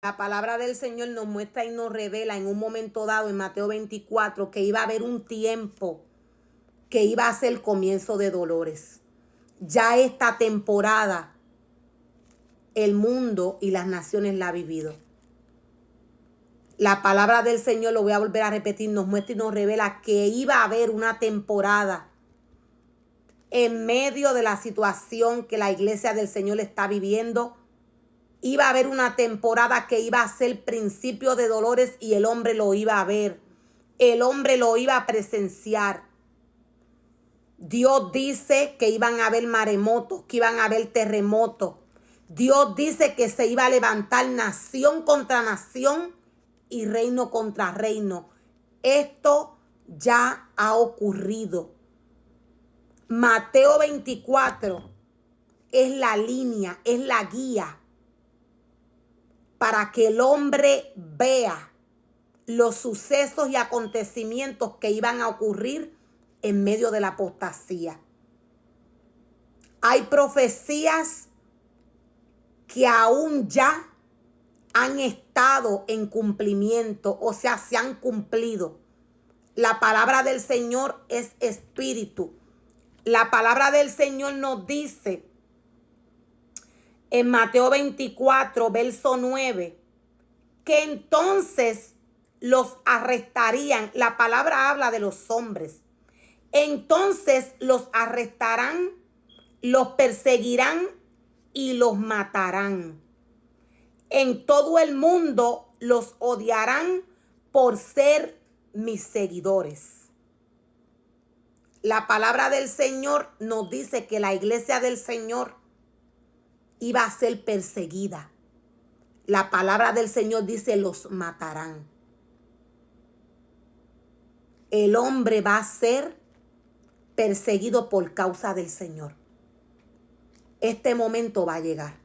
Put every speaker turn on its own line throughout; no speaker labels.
La palabra del Señor nos muestra y nos revela en un momento dado en Mateo 24 que iba a haber un tiempo que iba a ser el comienzo de dolores. Ya esta temporada el mundo y las naciones la han vivido. La palabra del Señor, lo voy a volver a repetir, nos muestra y nos revela que iba a haber una temporada en medio de la situación que la iglesia del Señor está viviendo. Iba a haber una temporada que iba a ser principio de dolores y el hombre lo iba a ver. El hombre lo iba a presenciar. Dios dice que iban a haber maremotos, que iban a haber terremotos. Dios dice que se iba a levantar nación contra nación y reino contra reino. Esto ya ha ocurrido. Mateo 24 es la línea, es la guía para que el hombre vea los sucesos y acontecimientos que iban a ocurrir en medio de la apostasía. Hay profecías que aún ya han estado en cumplimiento, o sea, se han cumplido. La palabra del Señor es espíritu. La palabra del Señor nos dice en Mateo 24, verso 9, que entonces los arrestarían. La palabra habla de los hombres. Entonces los arrestarán, los perseguirán y los matarán. En todo el mundo los odiarán por ser mis seguidores. La palabra del Señor nos dice que la iglesia del Señor iba a ser perseguida. La palabra del Señor dice los matarán. El hombre va a ser perseguido por causa del Señor. Este momento va a llegar.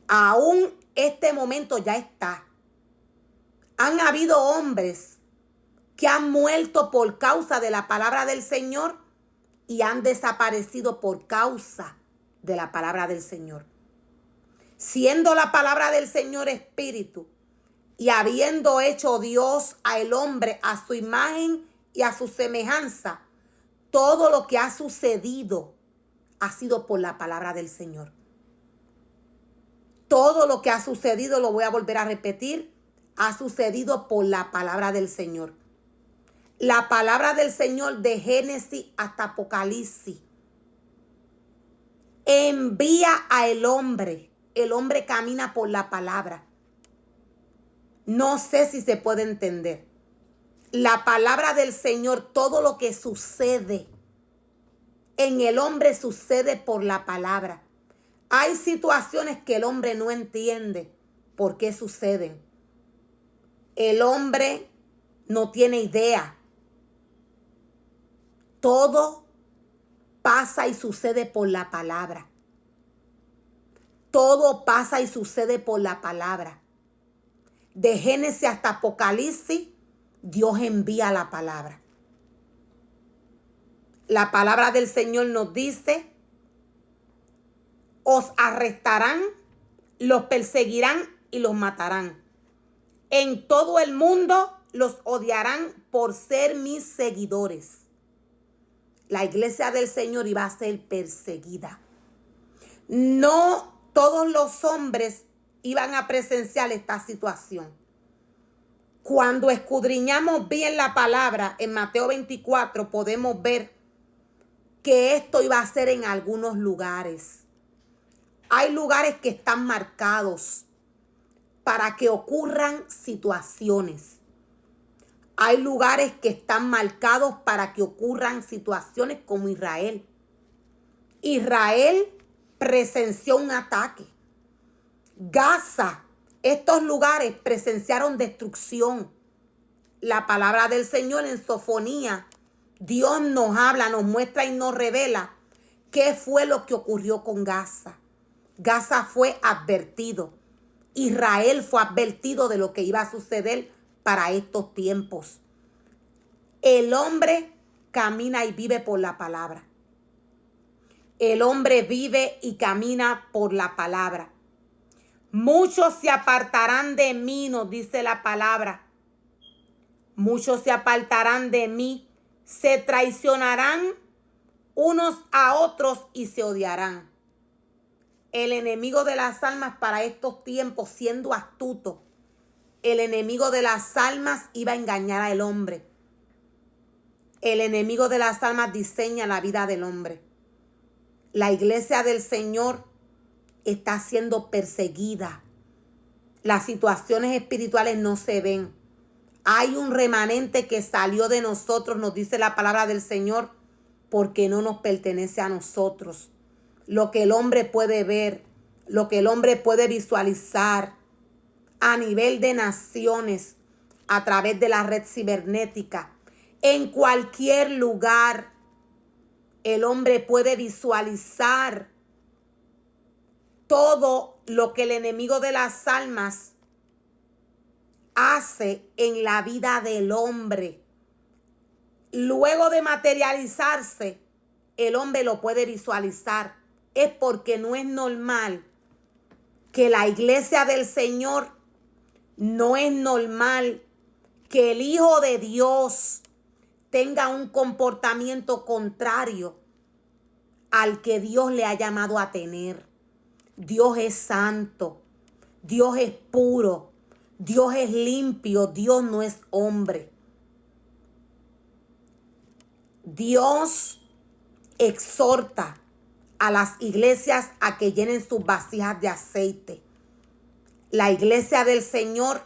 Aún este momento ya está. Han habido hombres que han muerto por causa de la palabra del Señor y han desaparecido por causa de la palabra del Señor. Siendo la palabra del Señor espíritu y habiendo hecho Dios al hombre a su imagen y a su semejanza, todo lo que ha sucedido ha sido por la palabra del Señor. Todo lo que ha sucedido, lo voy a volver a repetir, ha sucedido por la palabra del Señor. La palabra del Señor de Génesis hasta Apocalipsis envía al hombre. El hombre camina por la palabra. No sé si se puede entender. La palabra del Señor, todo lo que sucede en el hombre sucede por la palabra. Hay situaciones que el hombre no entiende por qué suceden. El hombre no tiene idea. Todo pasa y sucede por la palabra. Todo pasa y sucede por la palabra. De Génesis hasta Apocalipsis, Dios envía la palabra. La palabra del Señor nos dice: os arrestarán, los perseguirán y los matarán. En todo el mundo los odiarán por ser mis seguidores. La iglesia del Señor iba a ser perseguida. No todos los hombres iban a presenciar esta situación. Cuando escudriñamos bien la palabra en Mateo 24, podemos ver que esto iba a ser en algunos lugares. Hay lugares que están marcados para que ocurran situaciones. Hay lugares que están marcados para que ocurran situaciones como Israel. Israel presenció un ataque. Gaza, estos lugares presenciaron destrucción. La palabra del Señor en Sofonía, Dios nos habla, nos muestra y nos revela qué fue lo que ocurrió con Gaza. Gaza fue advertido. Israel fue advertido de lo que iba a suceder para estos tiempos. El hombre camina y vive por la palabra. El hombre vive y camina por la palabra. Muchos se apartarán de mí, nos dice la palabra. Muchos se apartarán de mí, se traicionarán unos a otros y se odiarán. El enemigo de las almas para estos tiempos, siendo astuto, el enemigo de las almas iba a engañar al hombre. El enemigo de las almas diseña la vida del hombre. La iglesia del Señor está siendo perseguida. Las situaciones espirituales no se ven. Hay un remanente que salió de nosotros, nos dice la palabra del Señor, porque no nos pertenece a nosotros. Lo que el hombre puede ver, lo que el hombre puede visualizar a nivel de naciones, a través de la red cibernética, en cualquier lugar, el hombre puede visualizar todo lo que el enemigo de las almas hace en la vida del hombre. Luego de materializarse, el hombre lo puede visualizar. Es porque no es normal que la iglesia del Señor, no es normal que el Hijo de Dios tenga un comportamiento contrario al que Dios le ha llamado a tener. Dios es santo, Dios es puro, Dios es limpio, Dios no es hombre. Dios exhorta a las iglesias a que llenen sus vasijas de aceite. La iglesia del Señor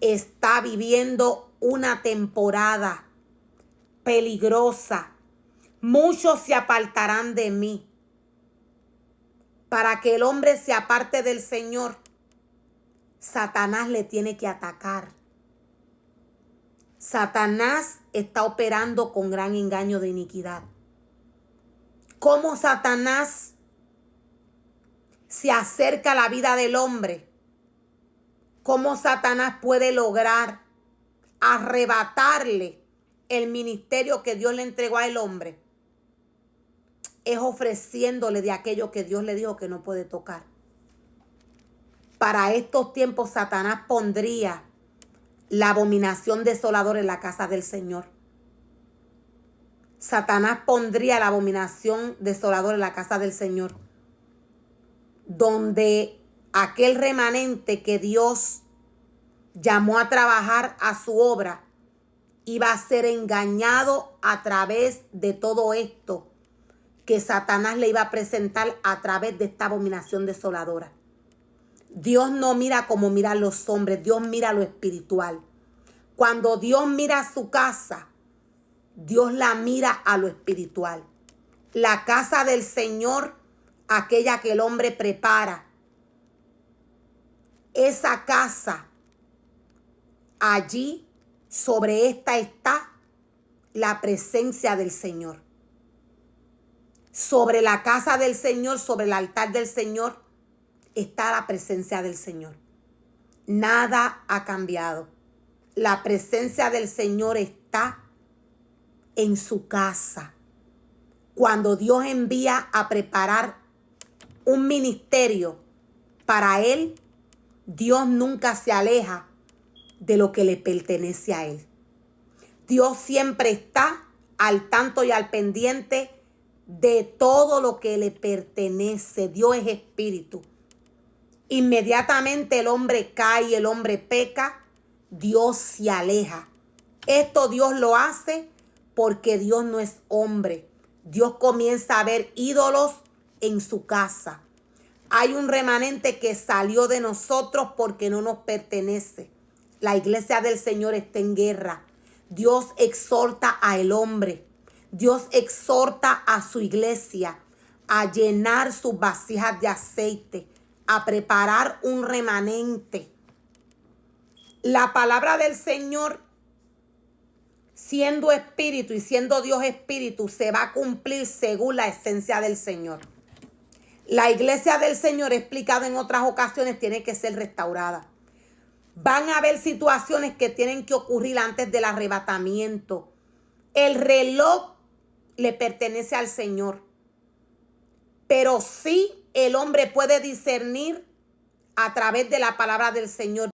está viviendo una temporada peligrosa. Muchos se apartarán de mí. Para que el hombre se aparte del Señor, Satanás le tiene que atacar. Satanás está operando con gran engaño de iniquidad. ¿Cómo Satanás se acerca a la vida del hombre? ¿Cómo Satanás puede lograr arrebatarle el ministerio que Dios le entregó al hombre? Es ofreciéndole de aquello que Dios le dijo que no puede tocar. Para estos tiempos Satanás pondría la abominación desoladora en la casa del Señor. Satanás pondría la abominación desoladora en la casa del Señor, donde aquel remanente que Dios llamó a trabajar a su obra iba a ser engañado a través de todo esto que Satanás le iba a presentar a través de esta abominación desoladora. Dios no mira como miran los hombres, Dios mira lo espiritual. Cuando Dios mira a su casa, Dios la mira a lo espiritual. La casa del Señor, aquella que el hombre prepara, esa casa, allí sobre esta está la presencia del Señor. Sobre la casa del Señor, sobre el altar del Señor, está la presencia del Señor. Nada ha cambiado. La presencia del Señor está en su casa. Cuando Dios envía a preparar un ministerio para Él, Dios nunca se aleja de lo que le pertenece a Él. Dios siempre está al tanto y al pendiente de todo lo que le pertenece. Dios es espíritu. Inmediatamente el hombre cae, el hombre peca, Dios se aleja. Esto Dios lo hace porque Dios no es hombre. Dios comienza a ver ídolos en su casa. Hay un remanente que salió de nosotros porque no nos pertenece. La iglesia del Señor está en guerra. Dios exhorta al hombre. Dios exhorta a su iglesia a llenar sus vasijas de aceite, a preparar un remanente. La palabra del Señor, siendo espíritu y siendo Dios espíritu, se va a cumplir según la esencia del Señor. La iglesia del Señor, explicado en otras ocasiones, tiene que ser restaurada. Van a haber situaciones que tienen que ocurrir antes del arrebatamiento. El reloj le pertenece al Señor. Pero sí el hombre puede discernir a través de la palabra del Señor.